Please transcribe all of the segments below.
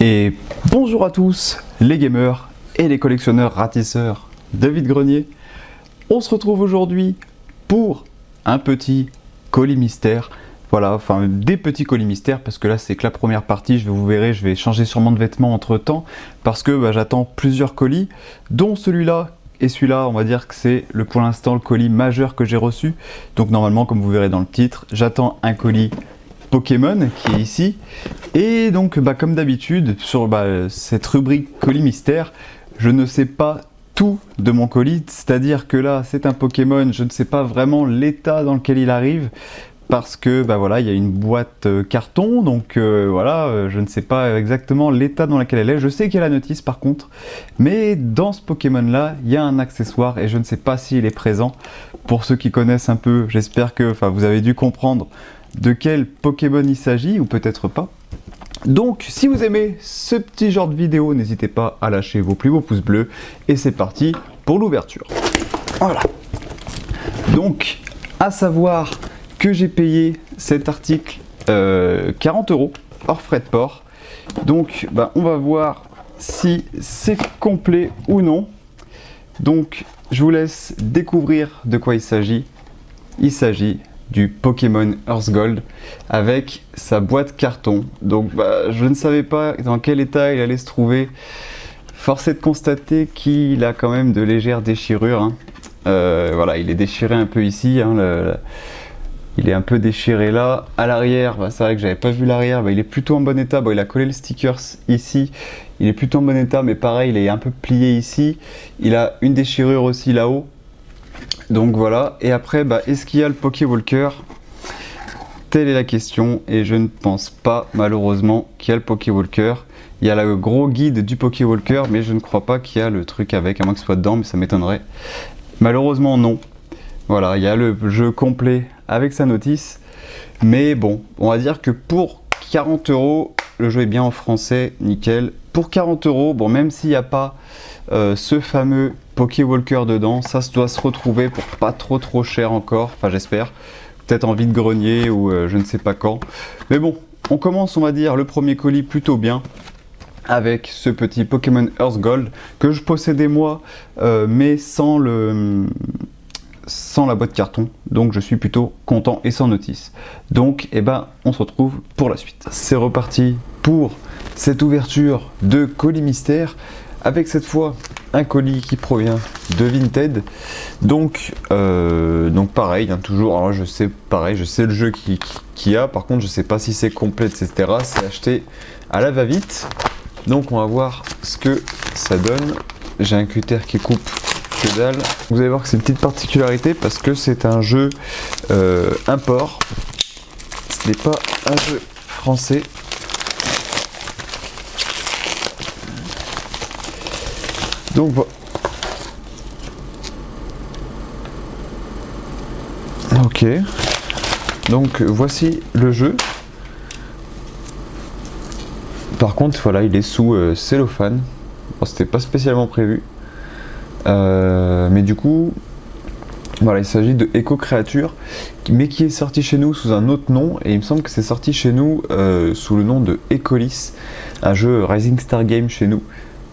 Et bonjour à tous les gamers et les collectionneurs ratisseurs de vide-grenier. On se retrouve aujourd'hui pour un petit colis mystère. Voilà, enfin des petits colis mystères parce que là c'est que la première partie, vous verrez, je vais changer sûrement de vêtements entre temps parce que j'attends plusieurs colis, dont celui-là et celui-là, on va dire que c'est pour l'instant le colis majeur que j'ai reçu. Donc normalement, comme vous verrez dans le titre, j'attends un colis Pokémon qui est ici. Et donc comme d'habitude sur cette rubrique colis mystère, je ne sais pas tout de mon colis, c'est-à-dire que là c'est un Pokémon, je ne sais pas vraiment l'état dans lequel il arrive. Parce que voilà, il y a une boîte carton, donc voilà, je ne sais pas exactement l'état dans lequel elle est. Je sais qu'il y a la notice par contre, mais dans ce Pokémon là, il y a un accessoire et je ne sais pas s'il est présent. Pour ceux qui connaissent un peu, j'espère que vous avez dû comprendre de quel Pokémon il s'agit, ou peut-être pas. Donc, si vous aimez ce petit genre de vidéo, n'hésitez pas à lâcher vos plus beaux pouces bleus. Et c'est parti pour l'ouverture. Voilà. Donc, à savoir que j'ai payé cet article 40 € hors frais de port. Donc on va voir si c'est complet ou non. Donc je vous laisse découvrir de quoi il s'agit. Il s'agit du Pokémon Earth Gold avec sa boîte carton. Donc je ne savais pas dans quel état il allait se trouver. Force est de constater qu'il a quand même de légères déchirures, hein. Voilà, il est déchiré un peu ici, hein, il est un peu déchiré là. À l'arrière, c'est vrai que j'avais pas vu l'arrière, il est plutôt en bon état. Il a collé le stickers ici, il est plutôt en bon état, mais pareil, il est un peu plié ici. Il a une déchirure aussi là-haut. Donc voilà, et après, est-ce qu'il y a le Pokéwalker? Telle est la question, et je ne pense pas, malheureusement, qu'il y a le Pokéwalker. Il y a le gros guide du Pokéwalker, mais je ne crois pas qu'il y a le truc avec, à moins que ce soit dedans, mais ça m'étonnerait. Malheureusement, non. Voilà, il y a le jeu complet avec sa notice, mais bon, on va dire que pour 40 €, le jeu est bien en français, nickel. Pour 40 €, même s'il n'y a pas ce fameux Pokéwalker dedans, ça doit se retrouver pour pas trop cher encore, enfin j'espère, peut-être en vide-grenier ou je ne sais pas quand. Mais bon, on commence, on va dire, le premier colis plutôt bien, avec ce petit Pokémon Earth Gold, que je possédais moi, mais sans la boîte carton, donc je suis plutôt content et sans notice. Donc on se retrouve pour la suite. C'est reparti pour cette ouverture de colis mystère, avec cette fois un colis qui provient de Vinted. Donc pareil, hein, toujours, alors je sais le jeu qu'il y a, par contre je sais pas si c'est complet, etc. C'est acheté à la va-vite, donc on va voir ce que ça donne. J'ai un cutter qui coupe que dalle. Vous allez voir que c'est une petite particularité parce que c'est un jeu import. Ce n'est pas un jeu français. Donc voilà. Ok. Donc voici le jeu. Par contre, voilà, il est sous cellophane. Bon, c'était pas spécialement prévu. Mais du coup, voilà, il s'agit de Echo Creature, mais qui est sorti chez nous sous un autre nom, et il me semble que c'est sorti chez nous sous le nom de Ecolis, un jeu Rising Star Game chez nous.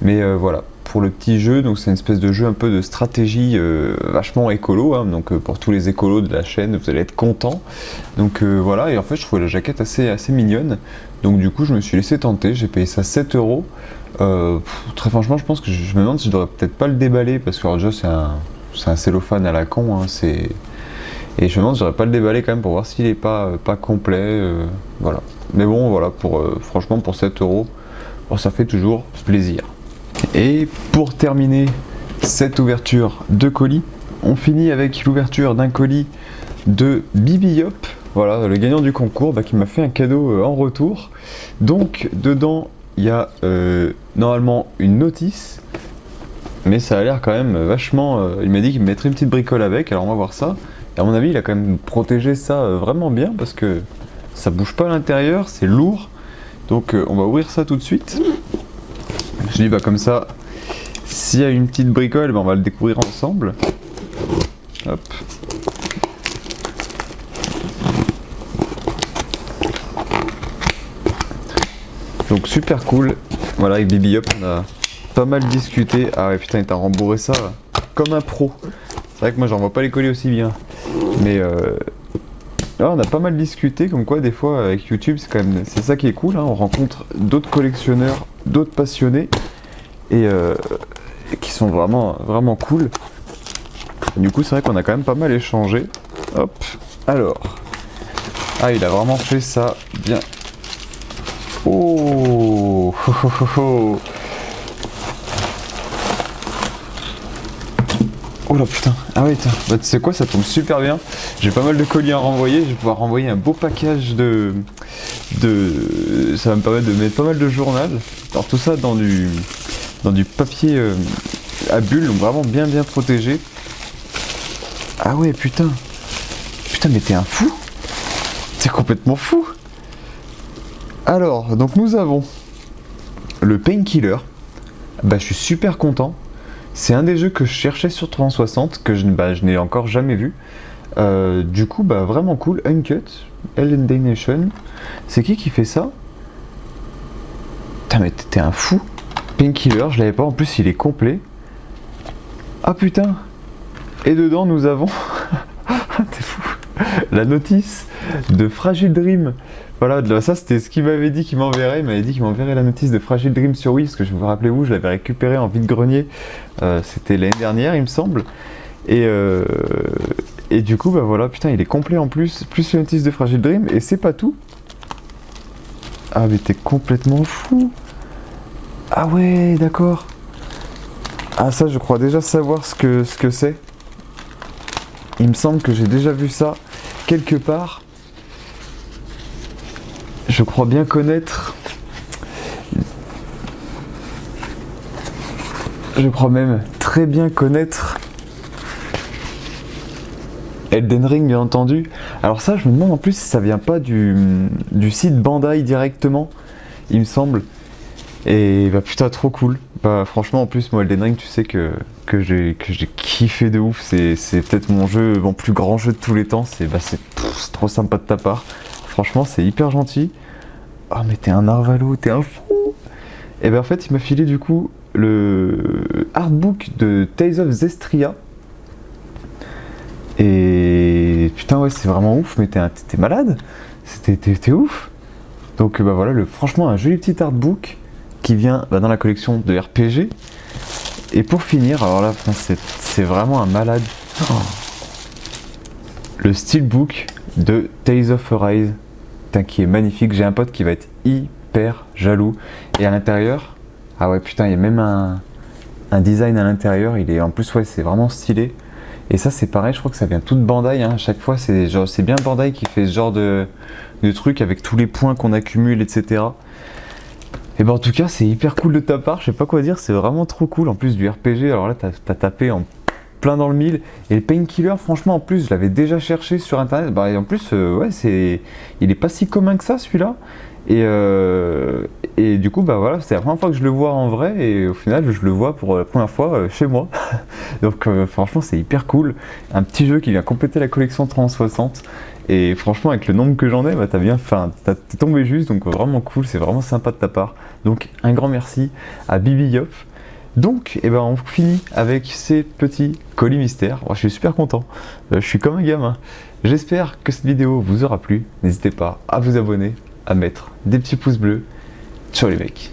Mais voilà, pour le petit jeu, donc c'est une espèce de jeu un peu de stratégie vachement écolo, hein, donc pour tous les écolos de la chaîne, vous allez être contents. Donc voilà, et en fait je trouvais la jaquette assez mignonne, donc du coup je me suis laissé tenter, j'ai payé ça 7 €. Très franchement, je pense que je me demande si je devrais peut-être pas le déballer parce que déjà c'est un cellophane à la con, hein, et je me demande si je devrais pas le déballer quand même pour voir s'il est pas complet, voilà. Mais bon, voilà, franchement pour 7 €, ça fait toujours plaisir. Et pour terminer cette ouverture de colis, on finit avec l'ouverture d'un colis de Bibiyop. Voilà, le gagnant du concours qui m'a fait un cadeau en retour. Donc dedans il y a normalement une notice, mais ça a l'air quand même vachement... il m'a dit qu'il me mettrait une petite bricole avec, alors on va voir ça. Et à mon avis il a quand même protégé ça vraiment bien, parce que ça bouge pas à l'intérieur, c'est lourd. Donc on va ouvrir ça tout de suite. Je dis comme ça, s'il y a une petite bricole, on va le découvrir ensemble. Hop. Donc super cool, Voilà, avec Bibi Hop, on a pas mal discuté. Ah ouais, putain, il t'a rembourré ça comme un pro. C'est vrai que moi, j'en vois pas les colis aussi bien. Mais là, on a pas mal discuté, comme quoi, des fois, avec YouTube, c'est ça qui est cool. Hein, on rencontre d'autres collectionneurs, d'autres passionnés, et qui sont vraiment, vraiment cool. Et du coup, c'est vrai qu'on a quand même pas mal échangé. Hop, alors. Ah, il a vraiment fait ça bien. Oh, oh, oh, oh, oh. Oh là putain, ah ouais, bah, tu sais quoi, ça tombe super bien. J'ai pas mal de colis à renvoyer, je vais pouvoir renvoyer un beau package ça va me permettre de mettre pas mal de journal. Alors tout ça dans du papier à bulles, donc vraiment bien protégé. Ah ouais, putain, mais t'es un fou. T'es complètement fou. Alors, donc nous avons le Painkiller. Bah je suis super content. C'est un des jeux que je cherchais sur 360, que je n'ai encore jamais vu. Du coup, bah vraiment cool. Uncut, Ellen Nation. C'est qui fait ça? Putain, mais t'es un fou. Painkiller, je l'avais pas. En plus, il est complet. Ah putain. Et dedans, nous avons... T'es fou. La notice de Fragile Dream. Voilà, ça c'était ce qu'il m'avait dit qu'il m'enverrait. Il m'avait dit qu'il m'enverrait la notice de Fragile Dream sur Wii, parce que je vous rappelez où, je l'avais récupéré en vide-grenier. C'était l'année dernière, il me semble. Et du coup, bah voilà, putain, il est complet en plus la notice de Fragile Dream, et c'est pas tout. Ah, mais t'es complètement fou. Ah ouais, d'accord. Ah, ça, je crois déjà savoir ce que c'est. Il me semble que j'ai déjà vu ça quelque part. Je crois bien connaître. Je crois même très bien connaître Elden Ring, bien entendu. Alors ça, je me demande en plus si ça vient pas du site Bandai directement, il me semble. Et bah putain, trop cool. Bah franchement, en plus, moi Elden Ring, tu sais que j'ai kiffé de ouf. C'est peut-être mon plus grand jeu de tous les temps. C'est trop sympa de ta part. Franchement, c'est hyper gentil. Oh, mais t'es un Arvalo, t'es un fou. Et ben en fait, il m'a filé du coup le artbook de Tales of Zestria. Et putain, ouais, c'est vraiment ouf, mais t'es malade. T'es ouf. Donc bah voilà, franchement, un joli petit artbook qui vient dans la collection de RPG. Et pour finir, alors là, c'est vraiment un malade. Oh. Le steelbook de Tales of Arise. Qui est magnifique. J'ai un pote qui va être hyper jaloux. Et à l'intérieur, ah ouais, putain, il y a même un design à l'intérieur. En plus, ouais, c'est vraiment stylé. Et ça, c'est pareil, je crois que ça vient tout de Bandai. Hein. À chaque fois, c'est bien Bandai qui fait ce genre de truc avec tous les points qu'on accumule, etc. Et ben en tout cas, c'est hyper cool de ta part. Je sais pas quoi dire, c'est vraiment trop cool. En plus du RPG, alors là, t'as tapé en plein dans le mille. Et le Painkiller, franchement, en plus, je l'avais déjà cherché sur internet. Bah, et en plus, ouais, il est pas si commun que ça, celui-là. Et du coup, bah voilà, c'est la première fois que je le vois en vrai. Et au final, je le vois pour la première fois chez moi. Donc, franchement, c'est hyper cool. Un petit jeu qui vient compléter la collection 360. Et franchement, avec le nombre que j'en ai, bah, t'es tombé juste. Donc, vraiment cool. C'est vraiment sympa de ta part. Donc, un grand merci à Bibi Yop. Donc, eh ben, on finit avec ces petits colis mystères. Oh, je suis super content. Je suis comme un gamin. J'espère que cette vidéo vous aura plu. N'hésitez pas à vous abonner, à mettre des petits pouces bleus. Ciao les mecs.